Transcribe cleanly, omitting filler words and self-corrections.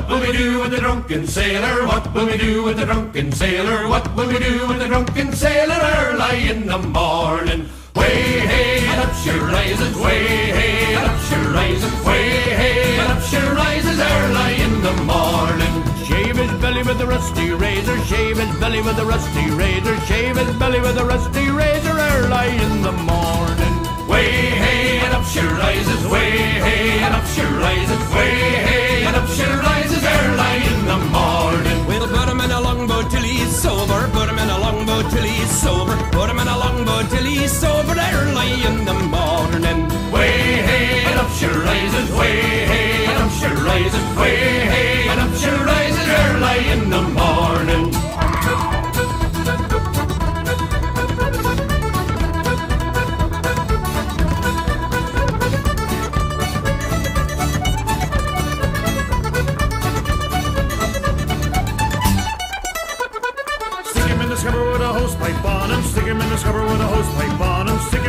What will we do with the drunken sailor? What will we do with the drunken sailor? What will we do with the drunken sailor early in the morning? Way hey, and up she rises, way hey, and up she rises, way hey, and up she rises early in the morning. Shave his belly with a rusty razor, shave his belly with a rusty razor, shave his belly with a rusty razor early in the morning. Way hey, and up she rises, way hey, and up she rises, way hey, and up she rises early in the morning. We'll put him in a longboat till he's sober, put him in a longboat till he's sober, put him in a longboat till he's sober early in the morning. Way hey, and up she rises, way hey, and up she rises, way hey, and up she rises early in the morning. Stick him in the scupper with a hosepipe on him, stick him in the scupper with a hosepipe on him, stick